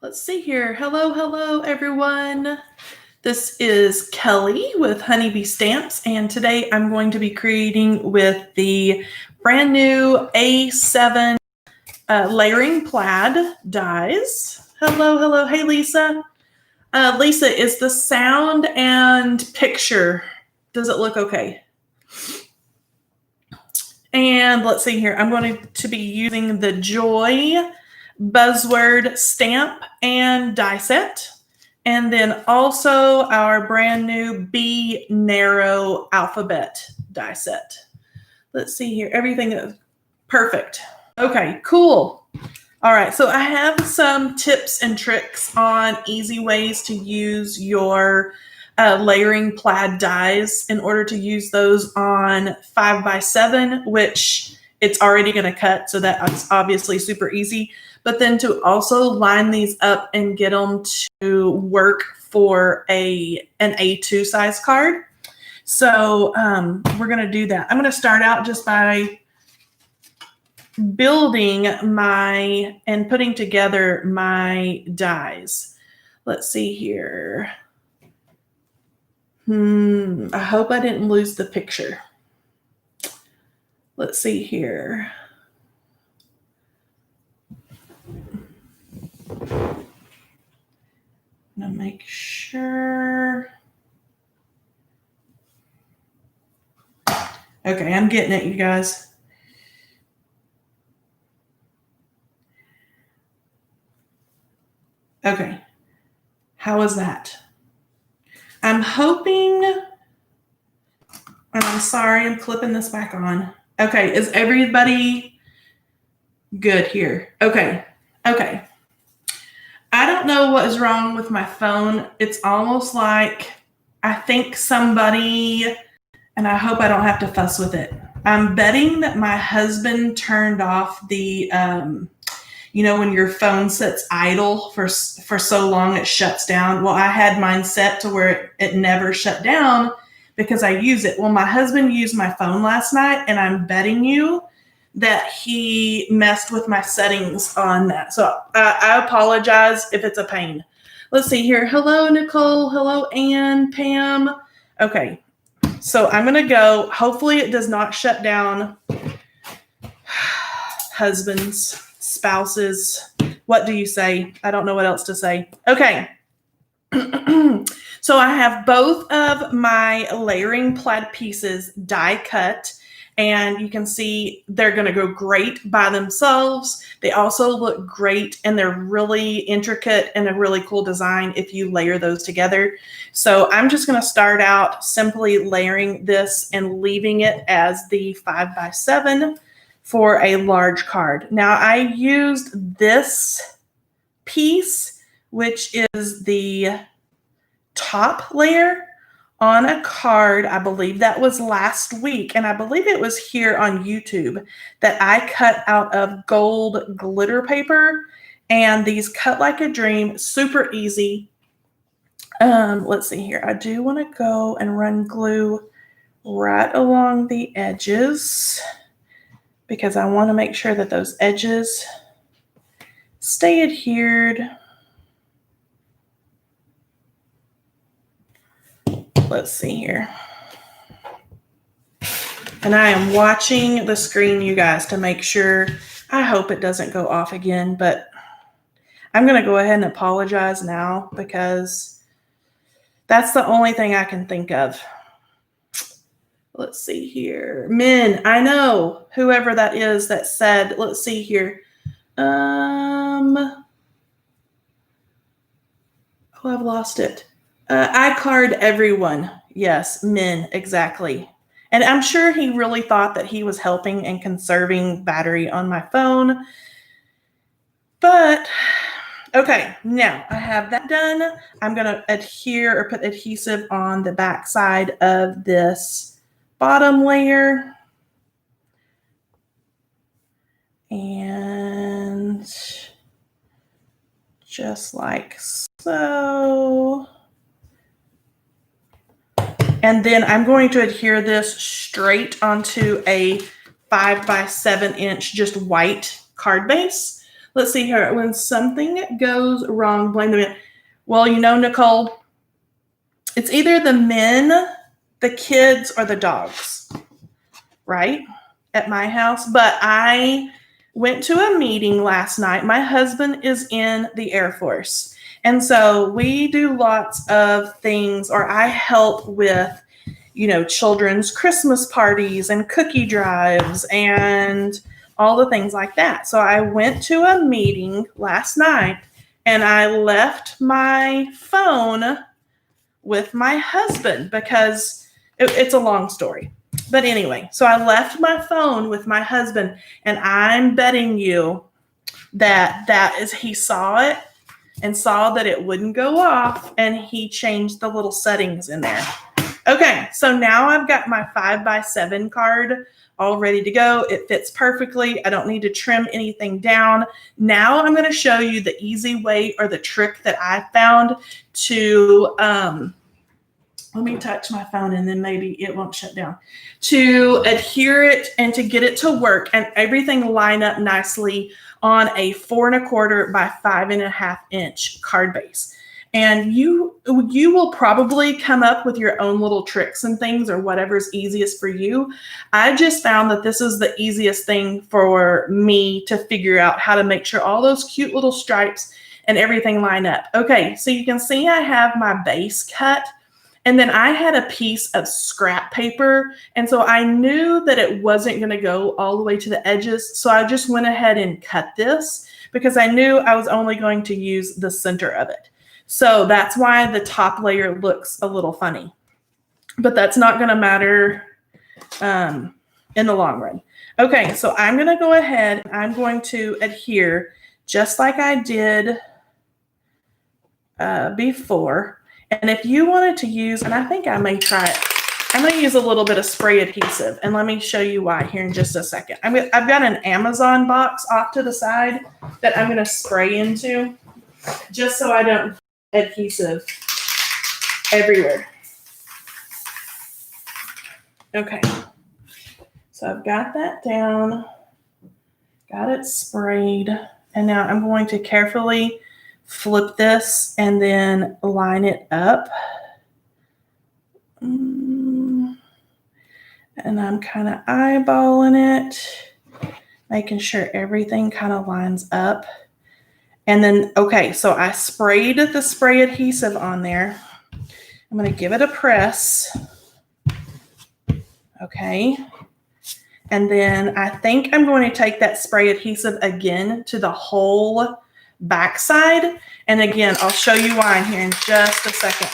Let's see here. Hello, everyone. This is Kelly with Honeybee Stamps, and today I'm going to be creating with the brand new A7 layering plaid dies. Hello. Hey, Lisa. Lisa, is the sound and picture, does it look okay? And let's see here. I'm going to be using the Joy Buzzword stamp and die set. And then also our brand new B Narrow alphabet die set. Let's see here. Everything is perfect. Okay, cool. All right, so I have some tips and tricks on easy ways to use your layering plaid dies in order to use those on 5x7, which it's already going to cut, so that's obviously super easy. But then to also line these up and get them to work for an A2 size card. So we're going to do that. I'm going to start out just by building and putting together my dies. Let's see here. I hope I didn't lose the picture. Let's see here. I'm gonna make sure. Okay, I'm getting it, you guys. Okay, how is that? I'm hoping, and I'm sorry, I'm clipping this back on. Okay, is everybody good here? Okay. I don't know what is wrong with my phone. It's almost like I think somebody, and I hope I don't have to fuss with it. I'm betting that my husband turned off the, when your phone sits idle for so long, it shuts down. Well, I had mine set to where it never shut down because I use it. Well, my husband used my phone last night, and I'm betting you that he messed with my settings on that. So I apologize if it's a pain. Let's see here. Hello, Nicole. Hello, Ann, Pam. Okay, so I'm going to go. Hopefully it does not shut down. Husbands, spouses, what do you say? I don't know what else to say. Okay. So I have both of my layering plaid pieces die cut, and you can see they're going to go great by themselves. They also look great, and they're really intricate and a really cool design if you layer those together. So I'm just going to start out simply layering this and leaving it as the 5x7 for a large card. Now I used this piece, which is the top layer, on a card. I believe that was last week, and I believe it was here on YouTube that I cut out of gold glitter paper, and these cut like a dream, super easy. Let's see here. I do want to go and run glue right along the edges because I want to make sure that those edges stay adhered. Let's see here. And I am watching the screen, you guys, to make sure. I hope it doesn't go off again, but I'm going to go ahead and apologize now because that's the only thing I can think of. Let's see here. Min, I know whoever that is that said, let's see here. Oh, I've lost it. I card everyone. Yes, Min, exactly. And I'm sure he really thought that he was helping and conserving battery on my phone. But, okay, now I have that done. I'm going to adhere or put adhesive on the back side of this bottom layer. And just like so. And then I'm going to adhere this straight onto a 5x7 inch just white card base. Let's see here. When something goes wrong, blame the men. Well, you know, Nicole, it's either the men, the kids, or the dogs, right? At my house. But I went to a meeting last night. My husband is in the Air Force. And so we do lots of things, or I help with, you know, children's Christmas parties and cookie drives and all the things like that. So I went to a meeting last night and I left my phone with my husband because it's a long story. But anyway, so I left my phone with my husband, and I'm betting you that is he saw it and saw that it wouldn't go off, and he changed the little settings in there. Okay, so now I've got my 5x7 card all ready to go. It fits perfectly. I don't need to trim anything down. Now I'm going to show you the easy way, or the trick that I found to, let me touch my phone and then maybe it won't shut down, to adhere it and to get it to work and everything line up nicely on a 4 1/4 by 5.5 inch card base. And you will probably come up with your own little tricks and things, or whatever's easiest for you. I just found that this is the easiest thing for me to figure out how to make sure all those cute little stripes and everything line up. Okay, so you can see I have my base cut. And then I had a piece of scrap paper, and so I knew that it wasn't going to go all the way to the edges, so I just went ahead and cut this because I knew I was only going to use the center of it. So that's why the top layer looks a little funny, but that's not going to matter in the long run. Okay, so I'm going to go ahead and I'm going to adhere just like I did before. And if you wanted to use, and I think I may try it, I'm going to use a little bit of spray adhesive, and let me show you why here in just a second. I've got an Amazon box off to the side that I'm going to spray into just so I don't adhesive everywhere. Okay, so I've got that down, got it sprayed, and now I'm going to carefully flip this and then line it up. And I'm kind of eyeballing it, making sure everything kind of lines up. And then, okay, so I sprayed the spray adhesive on there. I'm going to give it a press. Okay. And then I think I'm going to take that spray adhesive again to the whole backside. And again, I'll show you why here in just a second.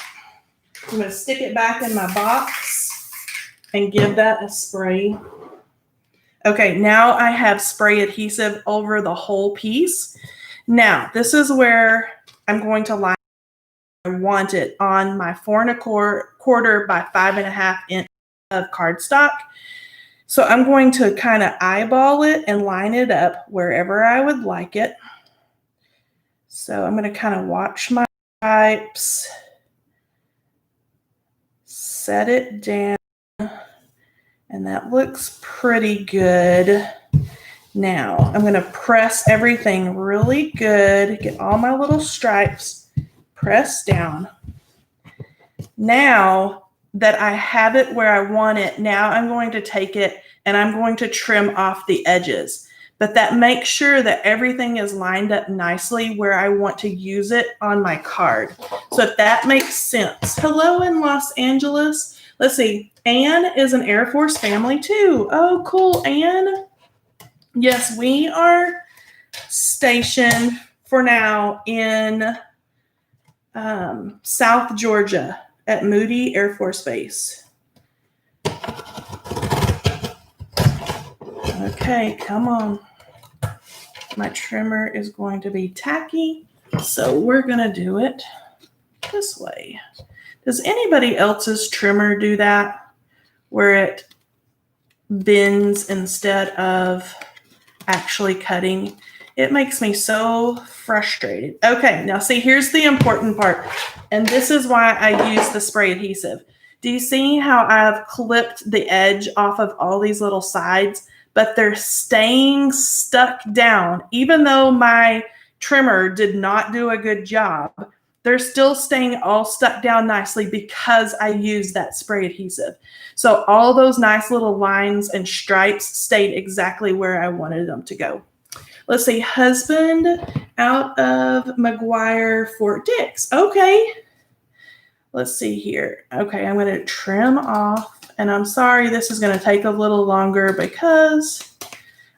I'm going to stick it back in my box and give that a spray. Okay, now I have spray adhesive over the whole piece. Now, this is where I'm going to line. I want it on my 4 1/4 by 5.5 inch of cardstock. So I'm going to kind of eyeball it and line it up wherever I would like it. So I'm going to kind of watch my stripes, set it down, and that looks pretty good. Now I'm going to press everything really good, get all my little stripes pressed down. Now that I have it where I want it, now I'm going to take it and I'm going to trim off the edges. But that makes sure that everything is lined up nicely where I want to use it on my card. So if that makes sense. Hello in Los Angeles. Let's see. Anne is an Air Force family too. Oh, cool, Anne. Yes, we are stationed for now in South Georgia at Moody Air Force Base. Okay, come on. My trimmer is going to be tacky, so we're going to do it this way. Does anybody else's trimmer do that, where it bends instead of actually cutting? It makes me so frustrated. Okay, now see, here's the important part, and this is why I use the spray adhesive. Do you see how I've clipped the edge off of all these little sides? but they're staying stuck down. Even though my trimmer did not do a good job, they're still staying all stuck down nicely because I used that spray adhesive. So all those nice little lines and stripes stayed exactly where I wanted them to go. Let's see, husband out of McGuire Fort Dix. Okay. Let's see here. Okay, I'm going to trim off, and I'm sorry this is going to take a little longer because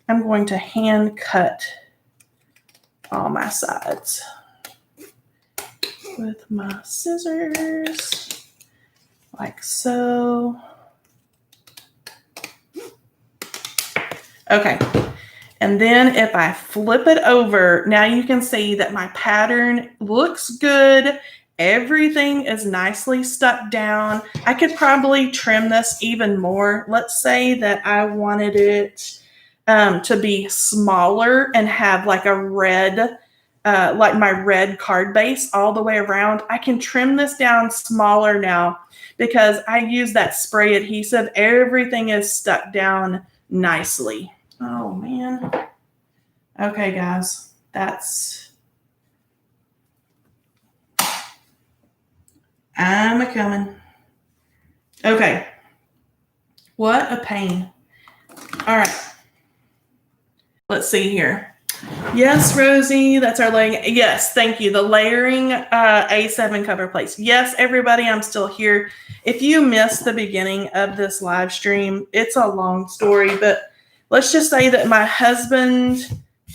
I'm going to hand cut all my sides with my scissors, like so. Okay. And then if I flip it over, now you can see that my pattern looks good. Everything is nicely stuck down. I could probably trim this even more. Let's say that I wanted it to be smaller and have like a red, like my red card base all the way around. I can trim this down smaller now because I use that spray adhesive. Everything is stuck down nicely. Oh, man. Okay, guys, I'm a-coming. Okay. What a pain. All right. Let's see here. Yes, Rosie, that's our layering. Yes, thank you. The layering A7 cover plates. Yes, everybody, I'm still here. If you missed the beginning of this live stream, it's a long story, but let's just say that my husband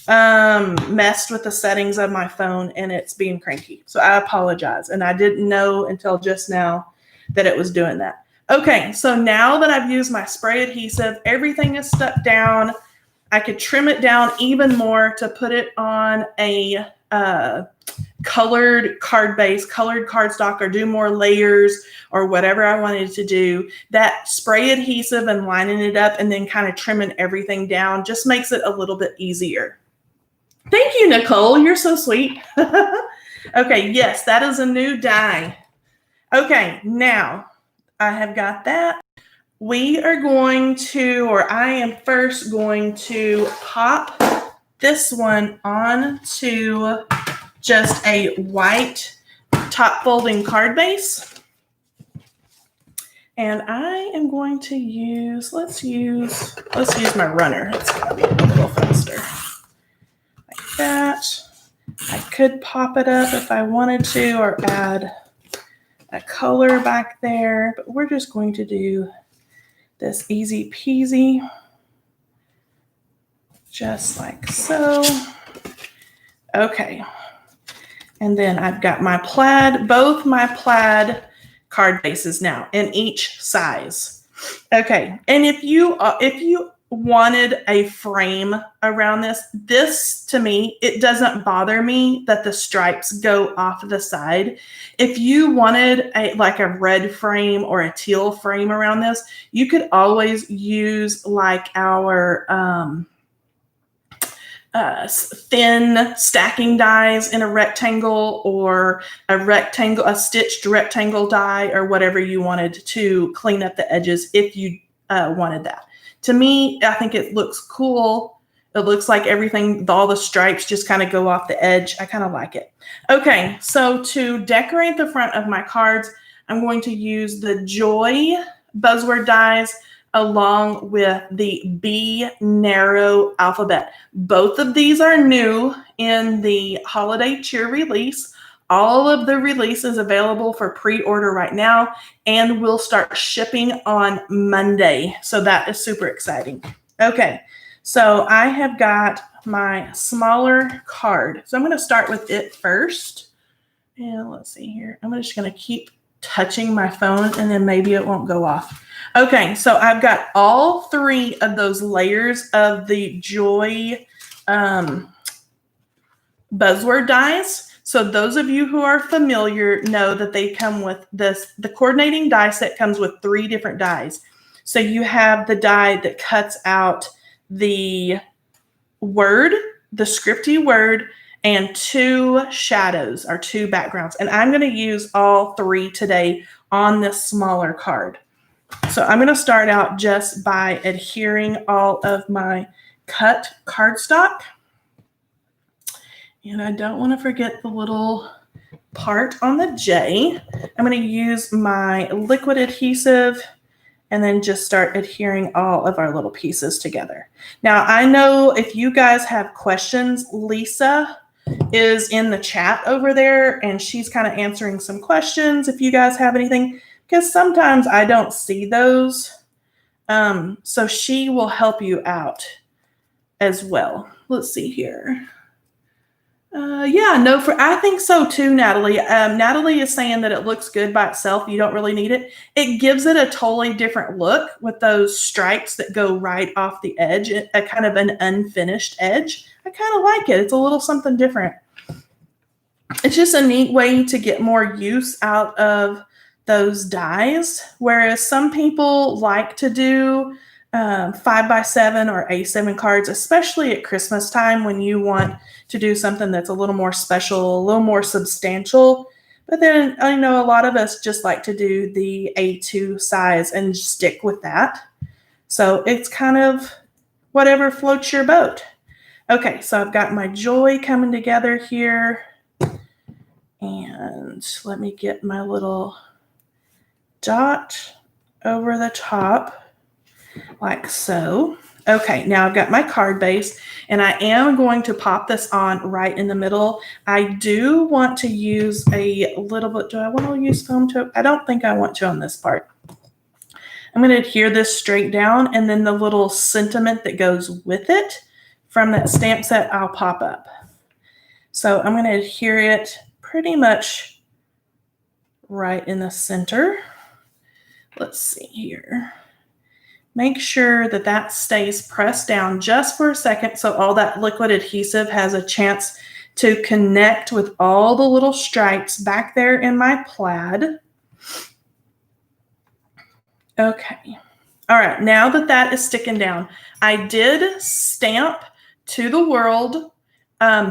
messed with the settings of my phone and it's being cranky. So I apologize. And I didn't know until just now that it was doing that. Okay, so now that I've used my spray adhesive, everything is stuck down. I could trim it down even more to put it on a colored card base, colored cardstock, or do more layers or whatever I wanted to do. That spray adhesive and lining it up and then kind of trimming everything down just makes it a little bit easier. Thank you, Nicole. You're so sweet. Okay, yes, that is a new die. Okay, now I have got that. We are going to, or I am first going to pop this one onto just a white top folding card base. And I am going to use, let's use my runner. It's going to be a little faster. Like that. I could pop it up if I wanted to or add a color back there, but we're just going to do this easy peasy, just like so. Okay. And then I've got my plaid, both my plaid card bases now in each size. Okay. And if you wanted a frame around this to me, it doesn't bother me that the stripes go off the side. If you wanted like a red frame or a teal frame around this, you could always use like our thin stacking dies in a rectangle, or a stitched rectangle die, or whatever you wanted to clean up the edges if you wanted that. To me, I think it looks cool. It looks like everything, all the stripes just kind of go off the edge. I kind of like it. Okay, so to decorate the front of my cards, I'm going to use the Joy buzzword dies along with the B Narrow alphabet. Both of these are new in the holiday cheer release. All of the releases available for pre-order right now, and we'll start shipping on Monday. So that is super exciting. Okay, so I have got my smaller card. So I'm going to start with it first. And let's see here. I'm just going to keep touching my phone and then maybe it won't go off. Okay, so I've got all three of those layers of the Joy buzzword dies. So those of you who are familiar know that they come with this. The coordinating die set comes with 3 different dies. So you have the die that cuts out the word, the scripty word, and 2 shadows or 2 backgrounds. And I'm going to use all 3 today on this smaller card. So I'm going to start out just by adhering all of my cut cardstock. And I don't want to forget the little part on the J. I'm going to use my liquid adhesive and then just start adhering all of our little pieces together. Now, I know if you guys have questions, Lisa is in the chat over there, and she's kind of answering some questions if you guys have anything, because sometimes I don't see those. So she will help you out as well. Let's see here. I think so too, Natalie. Natalie is saying that it looks good by itself. You don't really need it. It gives it a totally different look with those stripes that go right off the edge, a kind of an unfinished edge. I kind of like it. It's a little something different. It's just a neat way to get more use out of those dies, whereas some people like to do 5x7 or A7 cards, especially at Christmas time when you want to do something that's a little more special, a little more substantial. But then I know a lot of us just like to do the A2 size and stick with that. So it's kind of whatever floats your boat. Okay, so I've got my joy coming together here. And let me get my little dot over the top like so. Okay, now I've got my card base, and I am going to pop this on right in the middle. I do want to use a little bit. Do I want to use foam tip? I don't think I want to on this part. I'm going to adhere this straight down, and then the little sentiment that goes with it from that stamp set, I'll pop up. So I'm going to adhere it pretty much right in the center. Let's see here. Make sure that that stays pressed down just for a second so all that liquid adhesive has a chance to connect with all the little stripes back there in my plaid. Okay. All right, now that that is sticking down, I did stamp to the world.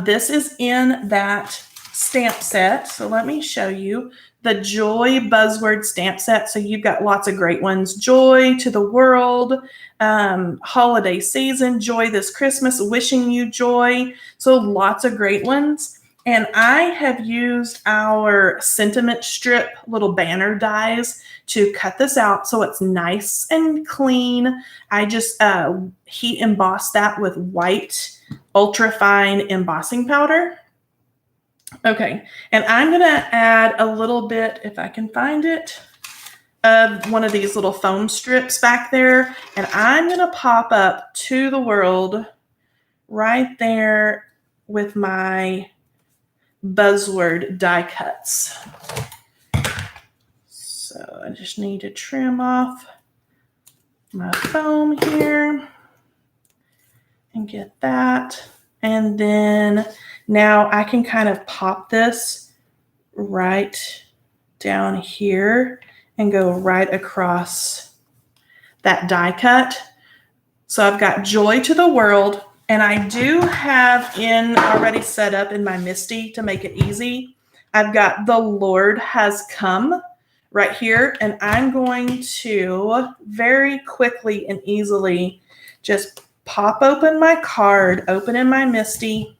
This is in that stamp set. So let me show you the Joy Buzzword stamp set. So you've got lots of great ones. Joy to the world, holiday season, joy this Christmas, wishing you joy. So lots of great ones. And I have used our sentiment strip little banner dies to cut this out so it's nice and clean. I just heat embossed that with white ultra fine embossing powder. Okay, and I'm going to add a little bit, if I can find it, of one of these little foam strips back there, and I'm going to pop up to the world right there with my Buzzword die cuts. So I just need to trim off my foam here and get that. And then now I can kind of pop this right down here and go right across that die cut. So I've got Joy to the World, and I do have in already set up in my MISTI to make it easy. I've got The Lord Has Come right here, and I'm going to very quickly and easily just pop open my card, open in my MISTI,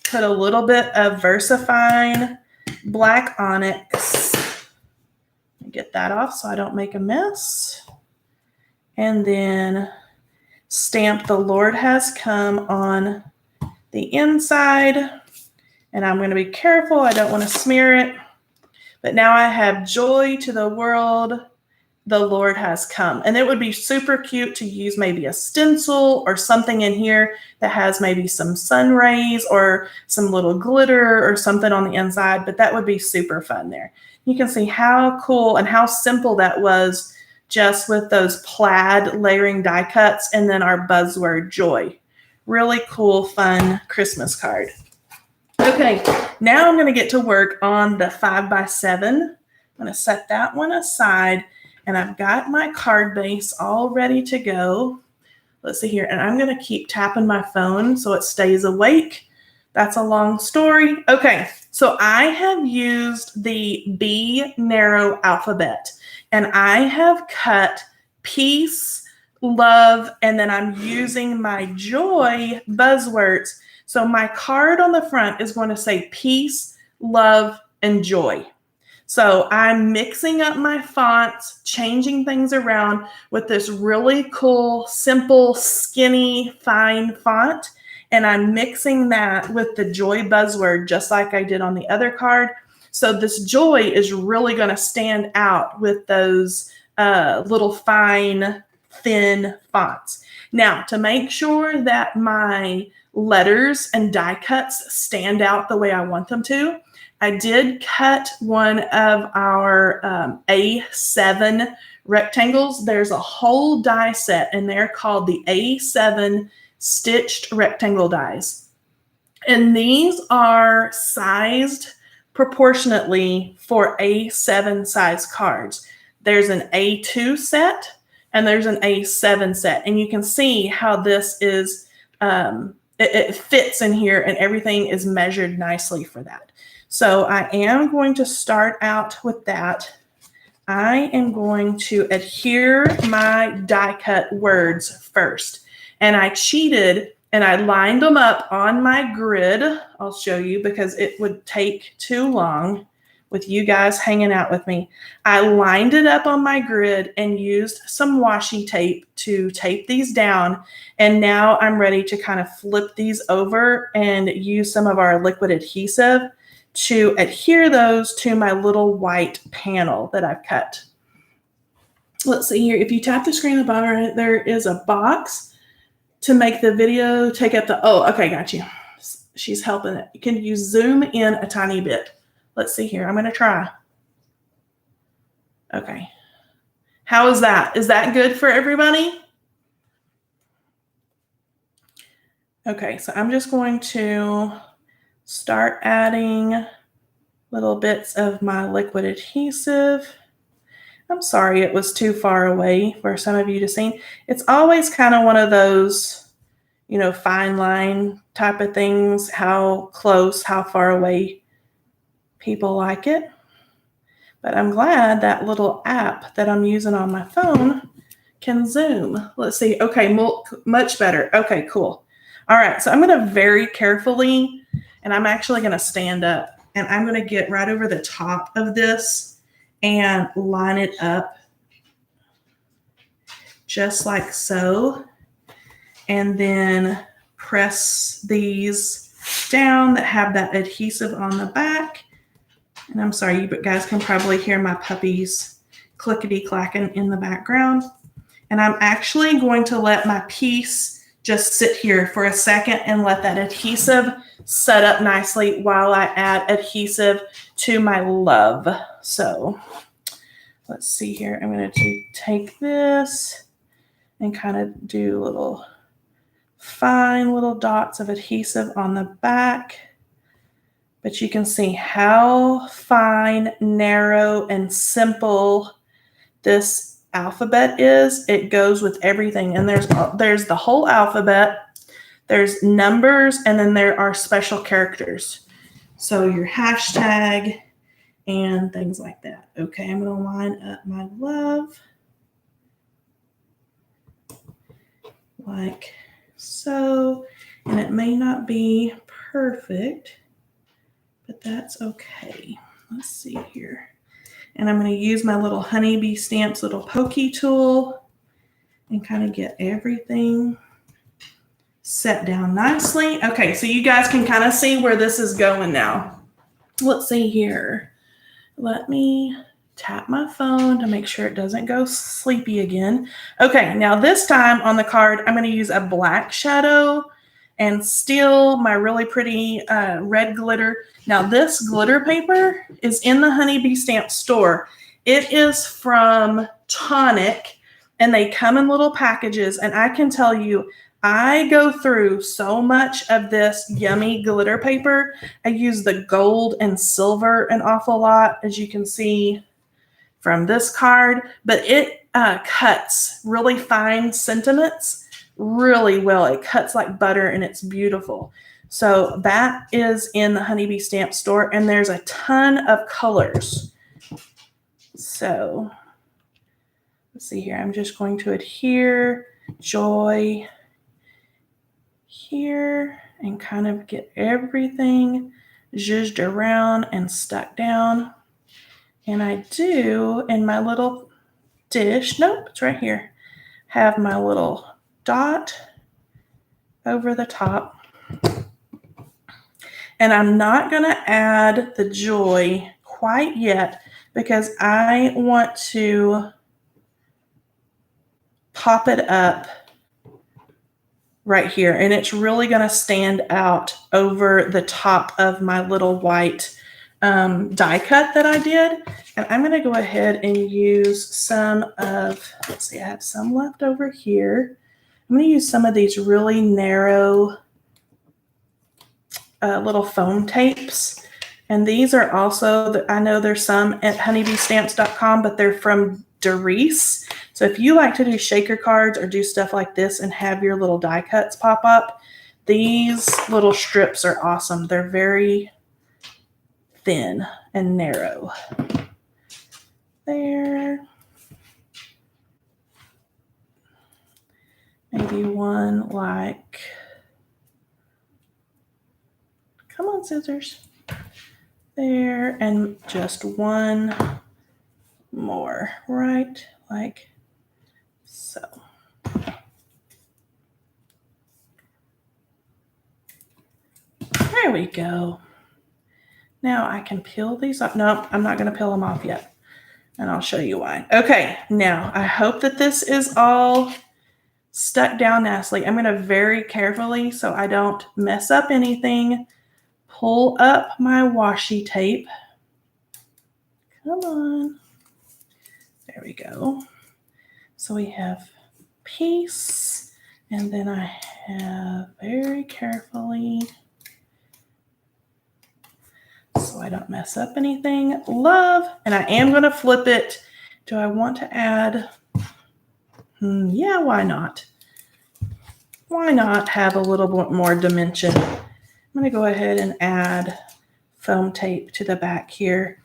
put a little bit of VersaFine Black Onyx. Get that off so I don't make a mess. And then stamp The Lord Has Come on the inside. And I'm going to be careful. I don't want to smear it. But now I have Joy to the World, The Lord Has Come. And it would be super cute to use maybe a stencil or something in here that has maybe some sun rays or some little glitter or something on the inside. But that would be super fun there. You can see how cool and how simple that was just with those plaid layering die cuts and then our Buzzword Joy. Really cool, fun Christmas card. Okay, now I'm going to get to work on the 5x7. I'm going to set that one aside, and I've got my card base all ready to go. Let's see here, and I'm going to keep tapping my phone so it stays awake That's a long story. Okay, so I have used the B narrow alphabet, and I have cut peace, love, and then I'm using my joy buzzwords. So my card on the front is going to say peace, love, and joy. So I'm mixing up my fonts, changing things around with this really cool, simple, skinny, fine font. And I'm mixing that with the joy buzzword, just like I did on the other card. So this joy is really going to stand out with those little fine, thin fonts. Now, to make sure that my letters and die cuts stand out the way I want them to, I did cut one of our A7 rectangles. There's a whole die set, and they're called the A7 stitched rectangle dies. And these are sized proportionately for A7 size cards. There's an A2 set and there's an A7 set. And you can see how this is, it fits in here and everything is measured nicely for that. So I am going to start out with that. I am going to adhere my die cut words first. And I cheated and I lined them up on my grid. I'll show you because it would take too long with you guys hanging out with me. I lined it up on my grid and used some washi tape to tape these down. And now I'm ready to kind of flip these over and use some of our liquid adhesive to adhere those to my little white panel that I've cut. Let's see here. If you tap the screen above it, there is a box to make the video take up the, oh, okay, got you. She's helping it. Can you zoom in a tiny bit? Let's see here. I'm going to try. Okay. How is that? Is that good for everybody? Okay, so I'm just going to start adding little bits of my liquid adhesive. I'm sorry it was too far away for some of you to see. It's always kind of one of those, you know, fine line type of things, how close, how far away people like it. But I'm glad that little app that I'm using on my phone can zoom. Let's see. Okay, much better. Okay, cool. All right, so I'm going to very carefully, and I'm actually going to stand up, and I'm going to get right over the top of this and line it up just like so. And then press these down that have that adhesive on the back. And I'm sorry, you guys can probably hear my puppies clickety-clacking in the background. And I'm actually going to let my piece just sit here for a second and let that adhesive set up nicely while I add adhesive to my love. So let's see here. I'm going to take this and kind of do little fine little dots of adhesive on the back. But you can see how fine, narrow, and simple this alphabet is. It goes with everything. And there's the whole alphabet. There's numbers, and then there are special characters. So your hashtag and things like that. Okay, I'm going to line up my love like so. And it may not be perfect, but that's okay. Let's see here. And I'm going to use my little Honeybee Stamps little pokey tool and kind of get everything set down nicely. Okay, so you guys can kind of see where this is going now. Let's see here. Let me tap my phone to make sure it doesn't go sleepy again. Okay, now this time on the card, I'm going to use a black shadow and still my really pretty red glitter. Now this glitter paper is in the Honeybee Stamp store. It is from Tonic and they come in little packages, and I can tell you, I go through so much of this yummy glitter paper. I use the gold and silver an awful lot, as you can see from this card, but it cuts really fine sentiments really well. It cuts like butter and it's beautiful. So that is in the Honeybee Stamp Store, and there's a ton of colors. So let's see here. I'm just going to adhere Joy here and kind of get everything zhuzhed around and stuck down. And I do in my little dish, nope, it's right here, have my little dot over the top. And I'm not going to add the Joy quite yet because I want to pop it up right here. And it's really going to stand out over the top of my little white die cut that I did. And I'm going to go ahead and use some of, let's see, I have some left over here. I'm going to use some of these really narrow little foam tapes. And these are also, I know there's some at honeybeestamps.com, but they're from Darice. So if you like to do shaker cards or do stuff like this and have your little die cuts pop up, these little strips are awesome. They're very thin and narrow. There. Maybe one like, come on, scissors. There, and just one more, right? Like so. There we go. Now I can peel these off. No, I'm not going to peel them off yet. And I'll show you why. Okay, now I hope that this is all stuck down nicely. I'm going to very carefully, so I don't mess up anything, pull up my washi tape. Come on. There we go. So we have piece, and then I have very carefully, so I don't mess up anything, love, and I am going to flip it. Do I want to add, yeah, why not? Why not have a little bit more dimension? I'm going to go ahead and add foam tape to the back here.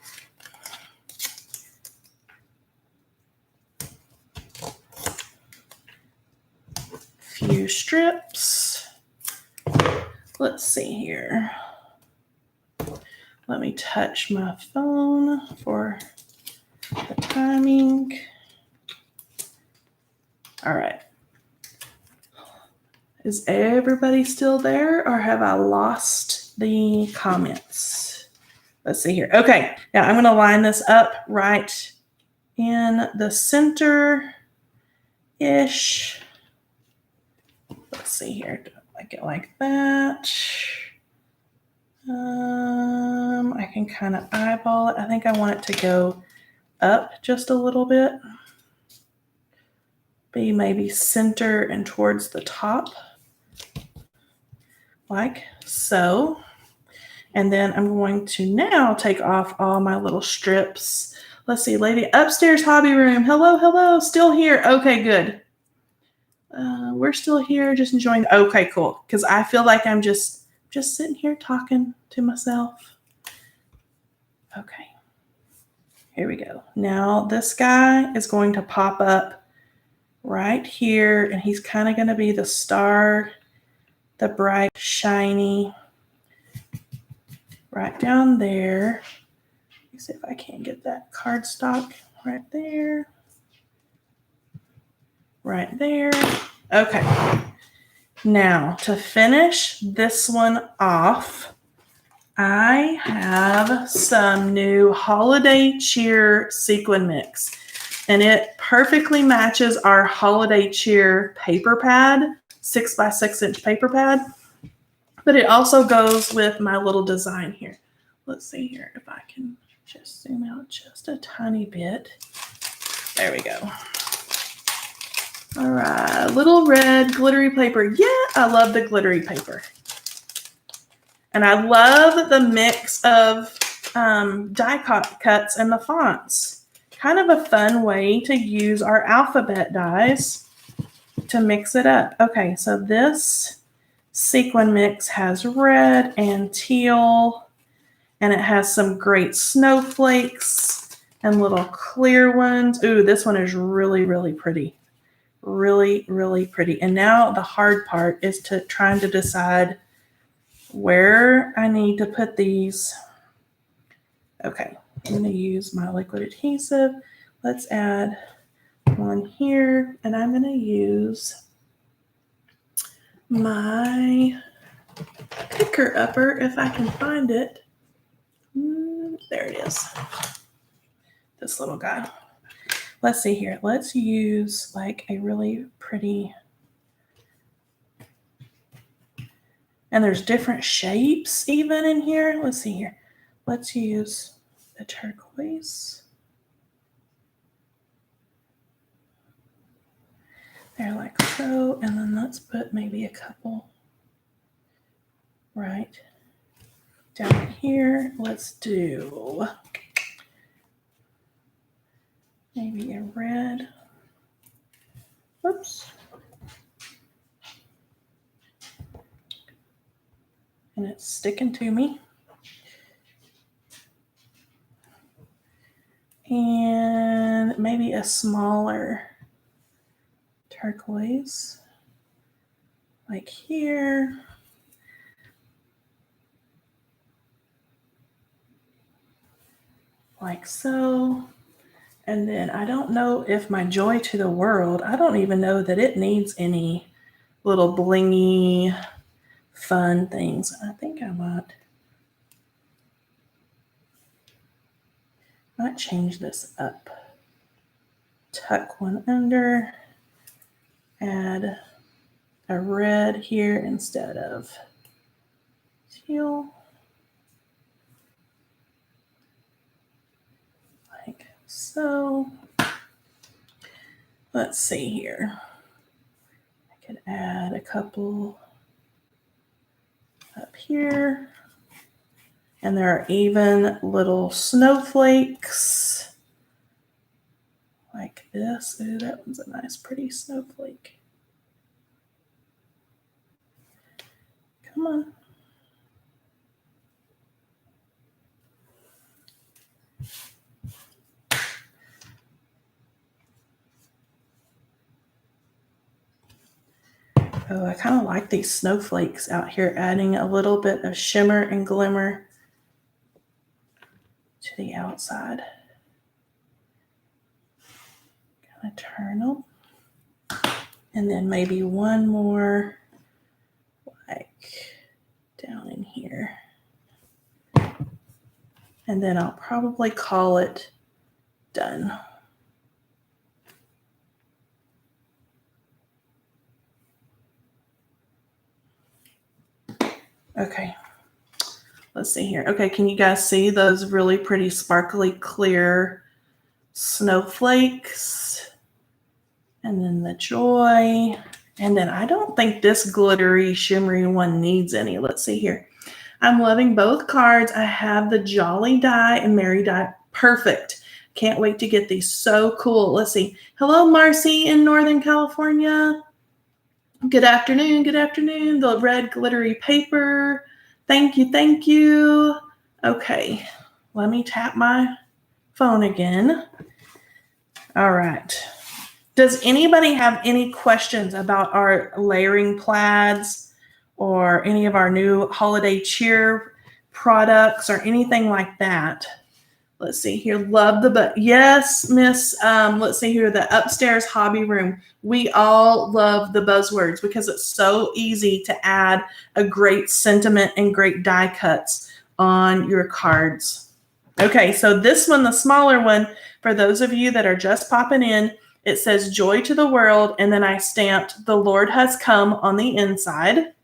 Few strips. Let's see here. Let me touch my phone for the timing. All right. Is everybody still there, or have I lost the comments? Let's see here. Okay, now I'm going to line this up right in the center-ish. Let's see here. Do I like it like that? I can kind of eyeball it. I think I want it to go up just a little bit. Be maybe center and towards the top. Like so. And then I'm going to now take off all my little strips. Let's see, lady upstairs hobby room. Hello, hello, still here. Okay, good. We're still here, just enjoying. Okay, cool. Because I feel like I'm just sitting here talking to myself. Okay, here we go. Now this guy is going to pop up right here, and he's kind of going to be the star, the bright, shiny, right down there. Let me see if I can't get that cardstock right there. Right there. Okay. Now, to finish this one off, I have some new Holiday Cheer sequin mix, and it perfectly matches our Holiday Cheer paper pad, 6x6 inch paper pad, but it also goes with my little design here. Let's see here if I can just zoom out just a tiny bit. There we go. All right, little red glittery paper. Yeah, I love the glittery paper. And I love the mix of die cuts and the fonts. Kind of a fun way to use our alphabet dies to mix it up. Okay, so this Sequin Mix has red and teal, and it has some great snowflakes and little clear ones. Ooh, this one is really, really pretty. Really, really pretty. And now the hard part is trying to decide where I need to put these. Okay, I'm going to use my liquid adhesive. Let's add one here, and I'm going to use my picker upper if I can find it. There it is. This little guy. Let's see here. Let's use like a really pretty, and there's different shapes even in here. Let's see here. Let's use the turquoise. There, like so, and then let's put maybe a couple right down here. Let's do maybe a red. Oops. And it's sticking to me. And maybe a smaller turquoise, like here. Like so. And then I don't know if my Joy to the World, I don't even know that it needs any little blingy fun things. I think I might change this up. Tuck one under, add a red here instead of teal. Like so. Let's see here. I could add a couple up here. And there are even little snowflakes like this. Ooh, that one's a nice, pretty snowflake. Come on. Oh, I kind of like these snowflakes out here, adding a little bit of shimmer and glimmer to the outside. Gonna turn them. And then maybe one more like down in here. And then I'll probably call it done. Okay, let's see here. Okay, can you guys see those really pretty sparkly clear snowflakes? And then the Joy. And then I don't think this glittery, shimmery one needs any. Let's see here. I'm loving both cards. I have the Jolly die and Mary die. Perfect. Can't wait to get these. So cool. Let's see. Hello, Marcy in Northern California. Good afternoon. Good afternoon. The red glittery paper. Thank you. Thank you. Okay. Let me tap my phone again. All right. Does anybody have any questions about our layering plaids or any of our new holiday cheer products or anything like that? Let's see here. Love the yes, Miss. Let's see here. The upstairs hobby room. We all love the buzzwords because it's so easy to add a great sentiment and great die cuts on your cards. Okay, so this one, the smaller one, for those of you that are just popping in, it says Joy to the World, and then I stamped The Lord Has Come on the inside.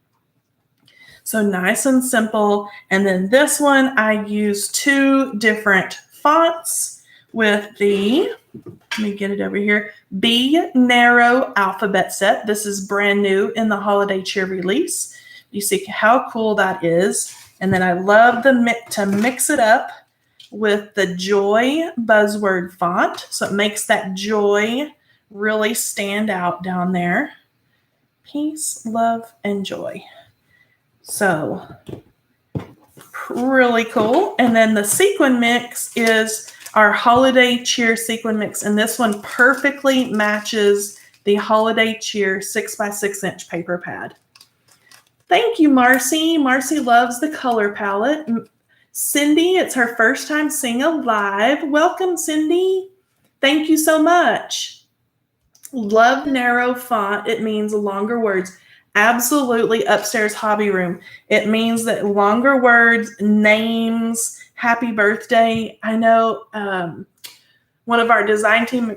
So nice and simple. And then this one, I used two different fonts with the, let me get it over here, B Narrow alphabet set. This is brand new in the holiday cheer release. You see how cool that is. And then I love to mix it up with the Joy buzzword font. So it makes that joy really stand out down there. Peace, love, and joy. So really cool. And then the sequin mix is our holiday cheer sequin mix. And this one perfectly matches the holiday cheer 6x6 inch paper pad. Thank you, Marcy. Marcy loves the color palette. Cindy, it's her first time seeing a live. Welcome, Cindy. Thank you so much. Love narrow font. It means longer words. Absolutely upstairs hobby room. It means that longer words, names, happy birthday. I know one of our design team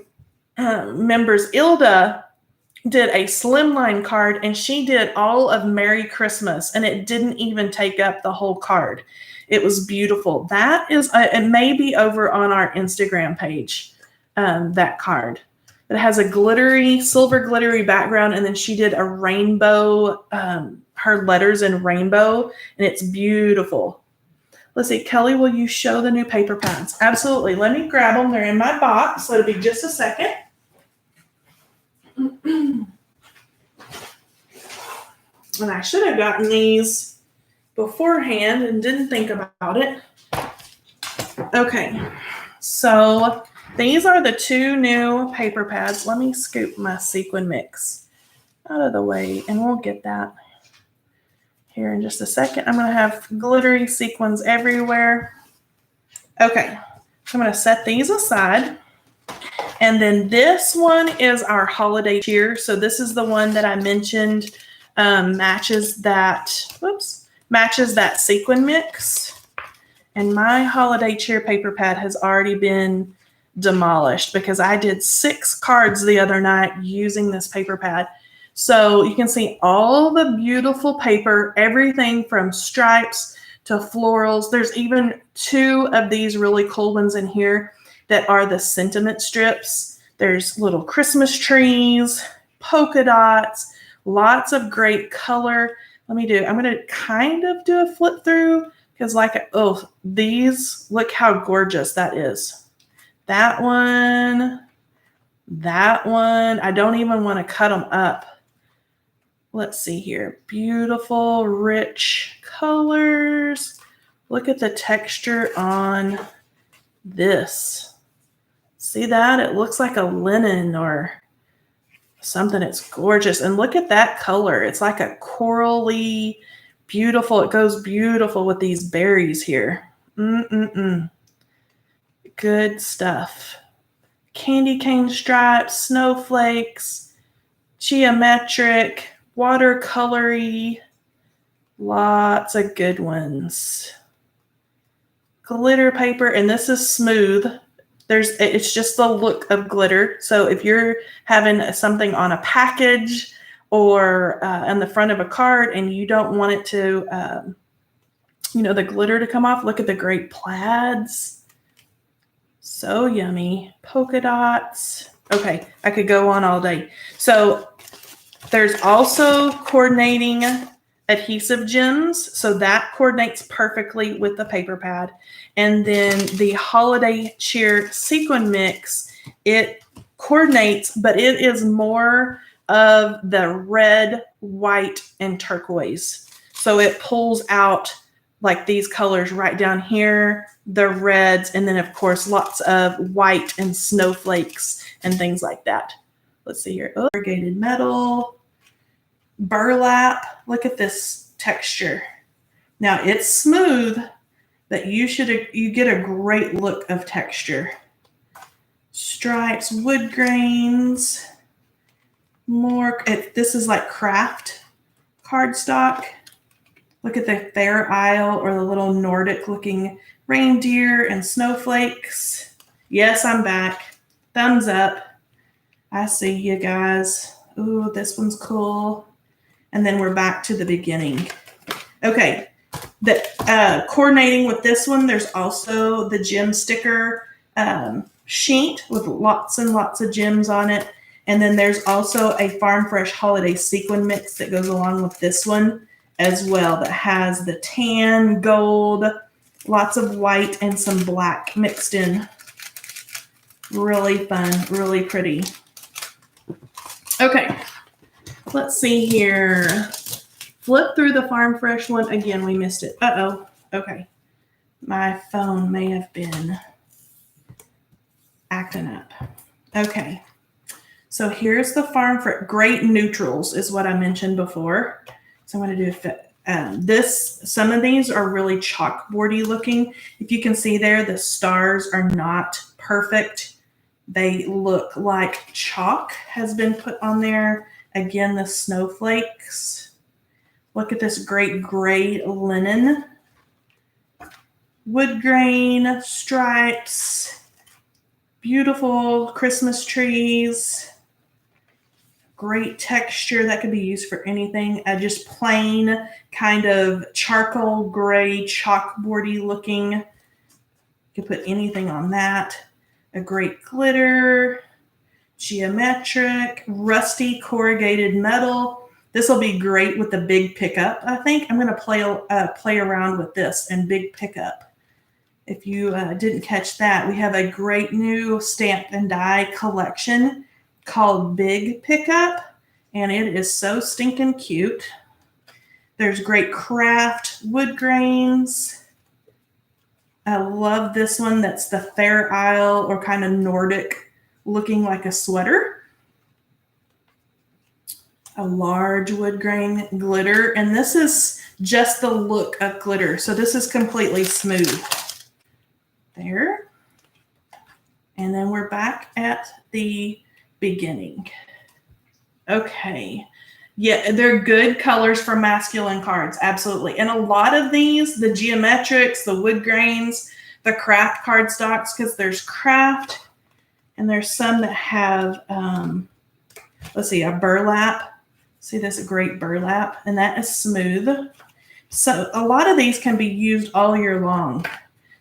members, Ilda, did a slimline card, and she did all of Merry Christmas, and it didn't even take up the whole card. It was beautiful. That is, it may be over on our Instagram page, that card. It has a glittery, silver glittery background, and then she did a rainbow, her letters in rainbow, and it's beautiful. Let's see, Kelly, will you show the new paper pads? Absolutely. Let me grab them. They're in my box, so it'll be just a second. And I should have gotten these beforehand and didn't think about it. Okay, so these are the two new paper pads. Let me scoop my sequin mix out of the way, and we'll get that here in just a second. I'm going to have glittery sequins everywhere. Okay, I'm going to set these aside. And then this one is our holiday cheer. So this is the one that I mentioned matches that sequin mix. And my holiday cheer paper pad has already been demolished because I did 6 cards the other night using this paper pad. So you can see all the beautiful paper, everything from stripes to florals. There's even 2 of these really cool ones in here that are the sentiment strips. There's little Christmas trees, polka dots, lots of great color. I'm going to kind of do a flip through because these, look how gorgeous that is. That one, I don't even want to cut them up. Let's see here. Beautiful, rich colors. Look at the texture on this. See that? It looks like a linen or something. It's gorgeous. And look at that color. It's like a corally, beautiful. It goes beautiful with these berries here. Good stuff. Candy cane stripes, snowflakes, geometric, watercolory, lots of good ones. Glitter paper, and this is smooth. It's just the look of glitter. So if you're having something on a package or on the front of a card and you don't want it to, the glitter to come off, look at the great plaids. So yummy. Polka dots. Okay, I could go on all day. So there's also coordinating adhesive gems. So that coordinates perfectly with the paper pad. And then the holiday cheer sequin mix, it coordinates, but it is more of the red, white, and turquoise. So it pulls out like these colors right down here, the reds, and then of course lots of white and snowflakes and things like that. Let's see here. Corrugated metal, burlap. Look at this texture. Now it's smooth, but you get a great look of texture. Stripes, wood grains, this is like craft cardstock. Look at the Fair Isle or the little Nordic looking reindeer and snowflakes. Yes, I'm back. Thumbs up. I see you guys. Ooh, this one's cool. And then we're back to the beginning. Okay, coordinating with this one, there's also the gem sticker sheet with lots and lots of gems on it. And then there's also a Farm Fresh holiday sequin mix that goes along with this one as well, that has the tan, gold, lots of white, and some black mixed in. Really fun, really pretty. Okay, let's see here. flip through the Farm Fresh one. Again, we missed it. Uh-oh. Okay. My phone may have been acting up. Okay. So here's the Farm Fresh. Great neutrals is what I mentioned before. So I'm going to do some of these are really chalkboardy looking. If you can see there, the stars are not perfect. They look like chalk has been put on there. Again, the snowflakes. Look at this great gray linen. Wood grain stripes. Beautiful Christmas trees. Great texture that could be used for anything. Just plain kind of charcoal gray chalkboardy looking. You could put anything on that. A great glitter, geometric, rusty corrugated metal. This will be great with the big pickup. I think I'm going to play around with this and big pickup. If you didn't catch that, we have a great new stamp and die collection called Big Pickup, and it is so stinking cute. There's great craft wood grains. I love this one. That's the Fair Isle or kind of Nordic looking like a sweater. A large wood grain glitter. And this is just the look of glitter. So this is completely smooth. There. And then we're back at the beginning. Okay. Yeah, they're good colors for masculine cards. Absolutely. And a lot of these, the geometrics, the wood grains, the craft cardstocks, because there's craft and there's some that have, let's see, a burlap. See, this great burlap, and that is smooth. So a lot of these can be used all year long.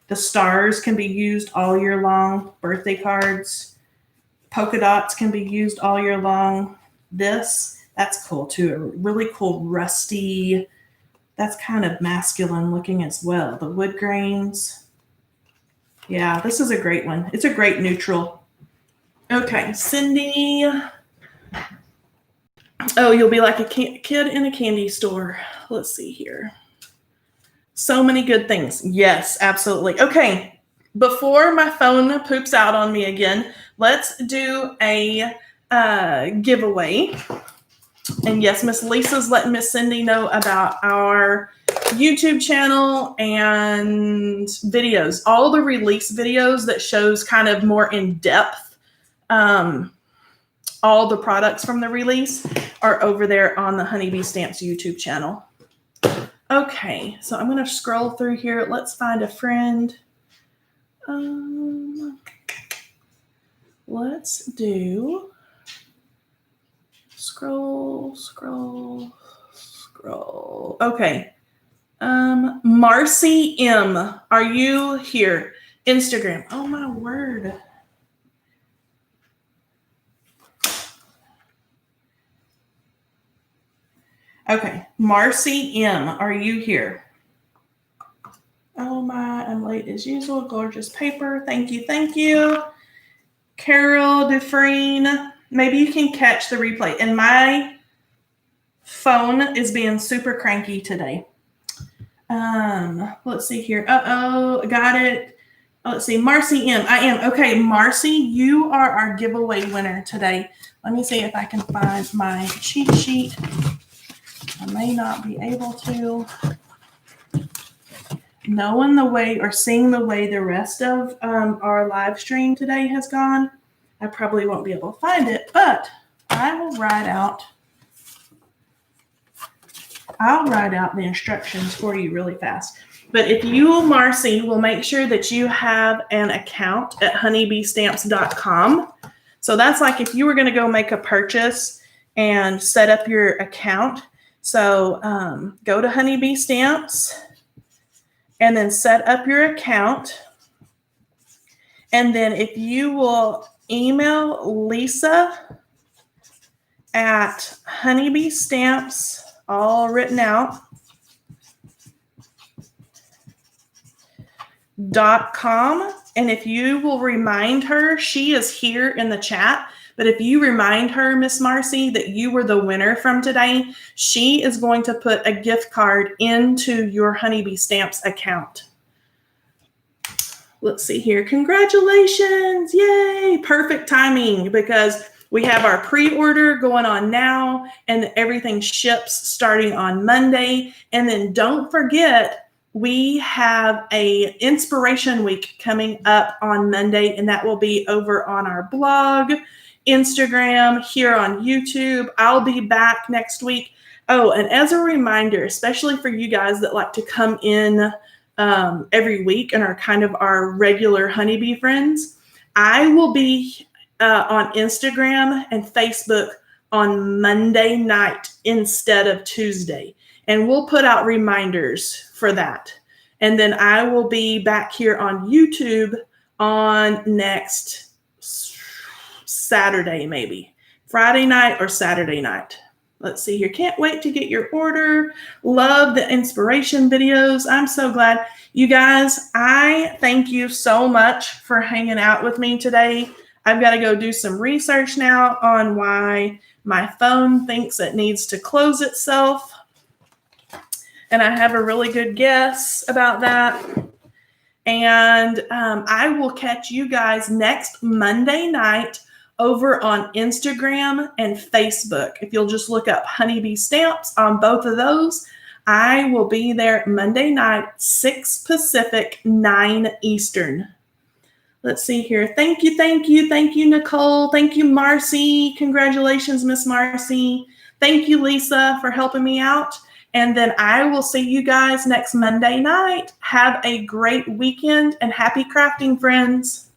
The stars can be used all year long. Birthday cards, polka dots can be used all year long. That's cool too. A really cool rusty, that's kind of masculine looking as well. The wood grains. Yeah, this is a great one. It's a great neutral. Okay, Cindy. Oh, you'll be like a kid in a candy store. Let's see here. So many good things. Yes, absolutely. Okay, before my phone poops out on me again, let's do a giveaway. And yes, Miss Lisa's letting Miss Cindy know about our YouTube channel and videos. All the release videos that shows kind of more in depth all the products from the release are over there on the Honeybee Stamps YouTube channel. Okay, so I'm going to scroll through here. Let's find a friend. Let's do... Scroll. Okay. Marcy M. Are you here? Instagram. Oh my word. Okay. Marcy M. Are you here? Oh my, I'm late as usual. Gorgeous paper. Thank you. Thank you. Carol Dufresne. Maybe you can catch the replay. And my phone is being super cranky today. Let's see here. Uh-oh, got it. Let's see. Marcy M. I am. Okay, Marcy, you are our giveaway winner today. Let me see if I can find my cheat sheet. I may not be able to. Knowing the way or seeing the way the rest of our live stream today has gone, I probably won't be able to find it, but I'll write out the instructions for you really fast. But if you, Marcy, will make sure that you have an account at honeybeestamps.com. So that's like if you were going to go make a purchase and set up your account. So go to Honeybee Stamps and then set up your account. And then if you will email Lisa at Honeybee Stamps, all written out, .com. And if you will remind her, she is here in the chat, But if you remind her, Miss Marcy, that you were the winner from today, she is going to put a gift card into your Honeybee Stamps account. Let's see here. Congratulations. Yay. Perfect timing, because we have our pre-order going on now and everything ships starting on Monday. And then don't forget, we have a inspiration week coming up on Monday, and that will be over on our blog, Instagram, here on YouTube. I'll be back next week. Oh, and as a reminder, especially for you guys that like to come in every week and are kind of our regular honeybee friends, I will be on Instagram and Facebook on Monday night instead of Tuesday. And we'll put out reminders for that. And then I will be back here on YouTube on next Saturday, maybe Friday night or Saturday night. Let's see here. Can't wait to get your order. Love the inspiration videos. I'm so glad. You guys, I thank you so much for hanging out with me today. I've got to go do some research now on why my phone thinks it needs to close itself. And I have a really good guess about that. And I will catch you guys next Monday night over on Instagram and Facebook. If you'll just look up Honeybee Stamps on both of those, I will be there Monday night, 6 Pacific, 9 Eastern. Let's see here. Thank you, Nicole. Thank you, Marcy. Congratulations, Miss Marcy. Thank you, Lisa, for helping me out. And then I will see you guys next Monday night. Have a great weekend and happy crafting, friends.